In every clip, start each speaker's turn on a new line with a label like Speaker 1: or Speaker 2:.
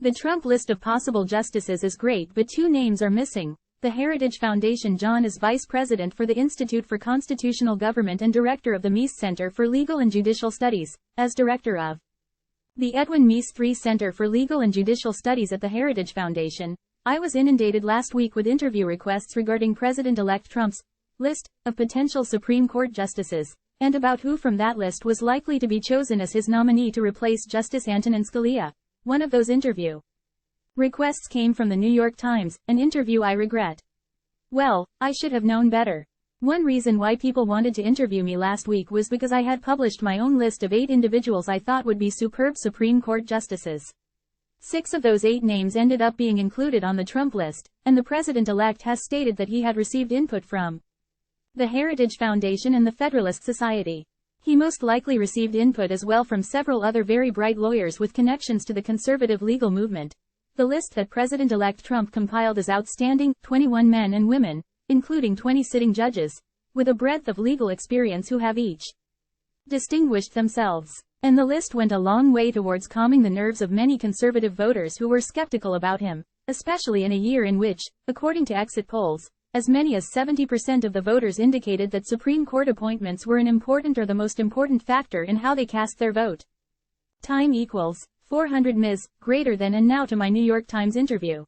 Speaker 1: The Trump list of possible justices is great, but two names are missing. The Heritage Foundation. John is vice president for the Institute for Constitutional Government and director of the Meese Center for Legal and Judicial Studies, as director of the Edwin Meese III Center for Legal and Judicial Studies at the Heritage Foundation. I was inundated last week with interview requests regarding President-elect Trump's list of potential Supreme Court justices, and about who from that list was likely to be chosen as his nominee to replace Justice Antonin Scalia. One of those interview requests came from the New York Times, an interview I regret. Well, I should have known better. One reason why people wanted to interview me last week was because I had published my own list of 8 individuals I thought would be superb Supreme Court justices. 6 of those 8 names ended up being included on the Trump list, and the president-elect has stated that he had received input from the Heritage Foundation and the Federalist Society. He most likely received input as well from several other very bright lawyers with connections to the conservative legal movement. The list that President-elect Trump compiled is outstanding: 21 men and women, including 20 sitting judges, with a breadth of legal experience who have each distinguished themselves. And the list went a long way towards calming the nerves of many conservative voters who were skeptical about him, especially in a year in which, according to exit polls, as many as 70% of the voters indicated that Supreme Court appointments were an important or the most important factor in how they cast their vote. Time equals 400 Ms. greater than. And now to my New York Times interview.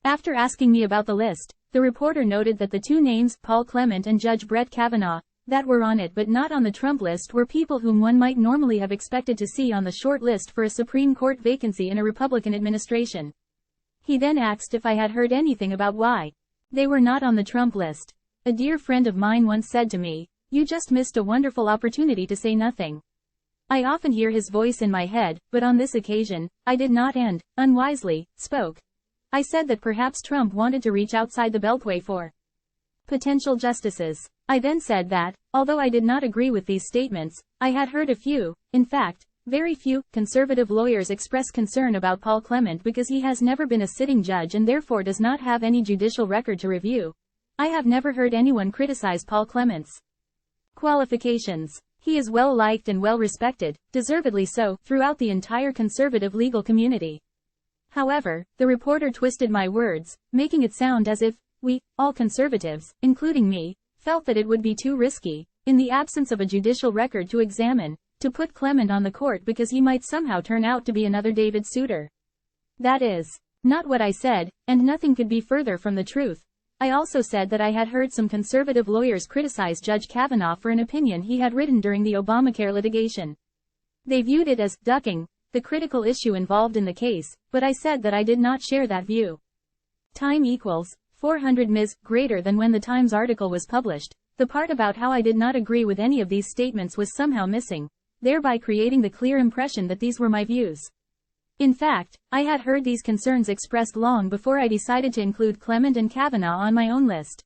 Speaker 1: After asking me about the list, the reporter noted that the 2 names, Paul Clement and Judge Brett Kavanaugh, that were on it but not on the Trump list were people whom one might normally have expected to see on the short list for a Supreme Court vacancy in a Republican administration. He then asked if I had heard anything about why they were not on the Trump list. A dear friend of mine once said to me, "You just missed a wonderful opportunity to say nothing." I often hear his voice in my head, but on this occasion, I did not and, unwisely, spoke. I said that perhaps Trump wanted to reach outside the Beltway for potential justices. I then said that, although I did not agree with these statements, I had heard a few, in fact, very few, conservative lawyers express concern about Paul Clement because he has never been a sitting judge and therefore does not have any judicial record to review. I have never heard anyone criticize Paul Clement's qualifications. He is well liked and well respected, deservedly so, throughout the entire conservative legal community. However, the reporter twisted my words, making it sound as if we, all conservatives, including me, felt that it would be too risky, in the absence of a judicial record to examine, to put Clement on the court because he might somehow turn out to be another David Souter. That is not what I said, and nothing could be further from the truth. I also said that I had heard some conservative lawyers criticize Judge Kavanaugh for an opinion he had written during the Obamacare litigation. They viewed it as ducking the critical issue involved in the case, but I said that I did not share that view. Time equals 400 Ms. greater than. When the Times article was published, the part about how I did not agree with any of these statements was somehow missing, thereby creating the clear impression that these were my views. In fact, I had heard these concerns expressed long before I decided to include Clement and Kavanaugh on my own list.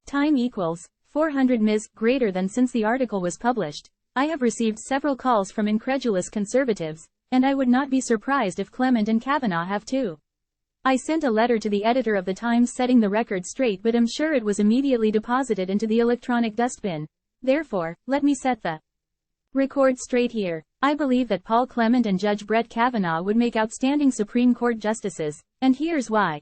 Speaker 1: Time equals 400 Ms. greater than. Since the article was published, I have received several calls from incredulous conservatives, and I would not be surprised if Clement and Kavanaugh have too. I sent a letter to the editor of the Times setting the record straight, but am sure it was immediately deposited into the electronic dustbin. Therefore, let me set the record straight here. I believe that Paul Clement and Judge Brett Kavanaugh would make outstanding Supreme Court justices, and here's why.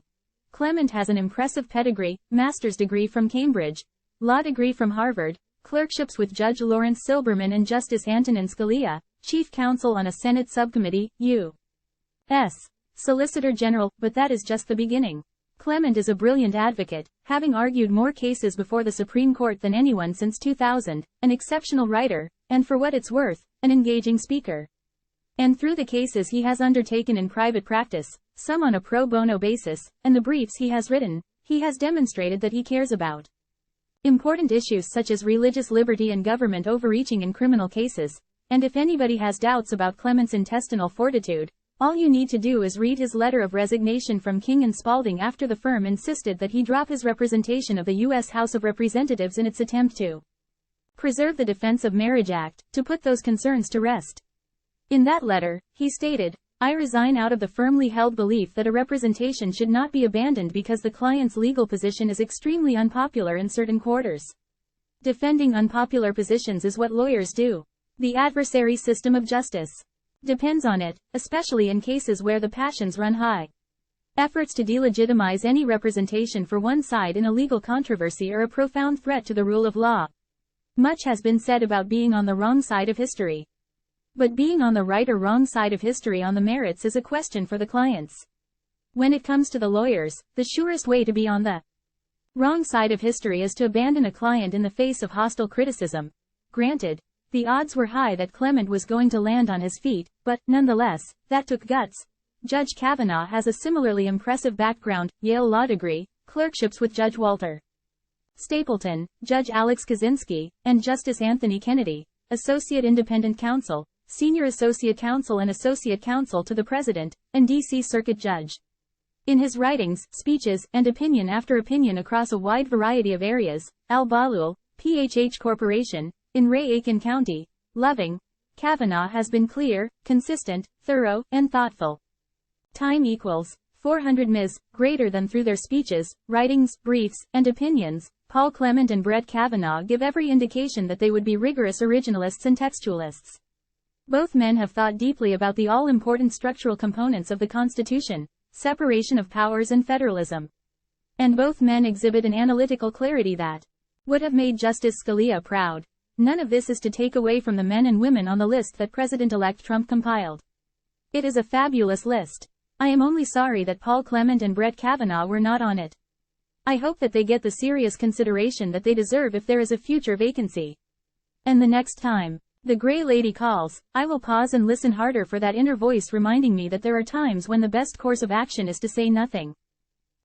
Speaker 1: Clement has an impressive pedigree: master's degree from Cambridge, law degree from Harvard, clerkships with Judge Lawrence Silberman and Justice Antonin Scalia, chief counsel on a Senate subcommittee, U.S. Solicitor General, but that is just the beginning. Clement is a brilliant advocate, having argued more cases before the Supreme Court than anyone since 2000, an exceptional writer, and for what it's worth, an engaging speaker. And through the cases he has undertaken in private practice, some on a pro bono basis, and the briefs he has written, he has demonstrated that he cares about important issues such as religious liberty and government overreaching in criminal cases. And if anybody has doubts about Clement's intestinal fortitude, all you need to do is read his letter of resignation from King and Spalding after the firm insisted that he drop his representation of the U.S. House of Representatives in its attempt to preserve the Defense of Marriage Act, to put those concerns to rest. In that letter, he stated, "I resign out of the firmly held belief that a representation should not be abandoned because the client's legal position is extremely unpopular in certain quarters. Defending unpopular positions is what lawyers do. The adversary system of justice depends on it, especially in cases where the passions run high. Efforts to delegitimize any representation for one side in a legal controversy are a profound threat to the rule of law. Much has been said about being on the wrong side of history. But being on the right or wrong side of history on the merits is a question for the clients. When it comes to the lawyers, the surest way to be on the wrong side of history is to abandon a client in the face of hostile criticism. Granted, the odds were high that Clement was going to land on his feet, but, nonetheless, that took guts. Judge Kavanaugh has a similarly impressive background, Yale Law degree, clerkships with Judge Walter Stapleton, Judge Alex Kaczynski, and Justice Anthony Kennedy, Associate Independent Counsel, Senior Associate Counsel and Associate Counsel to the President, and D.C. Circuit Judge. In his writings, speeches, and opinion after opinion across a wide variety of areas, Al Bahlul, PHH Corporation, in Ray-Aiken County, Loving, Kavanaugh has been clear, consistent, thorough, and thoughtful. Time equals 400 Ms. greater than through their speeches, writings, briefs, and opinions. Paul Clement and Brett Kavanaugh give every indication that they would be rigorous originalists and textualists. Both men have thought deeply about the all-important structural components of the Constitution, separation of powers and federalism. And both men exhibit an analytical clarity that would have made Justice Scalia proud. None of this is to take away from the men and women on the list that President-elect Trump compiled. It is a fabulous list. I am only sorry that Paul Clement and Brett Kavanaugh were not on it. I hope that they get the serious consideration that they deserve if there is a future vacancy. And the next time the Gray Lady calls, I will pause and listen harder for that inner voice reminding me that there are times when the best course of action is to say nothing.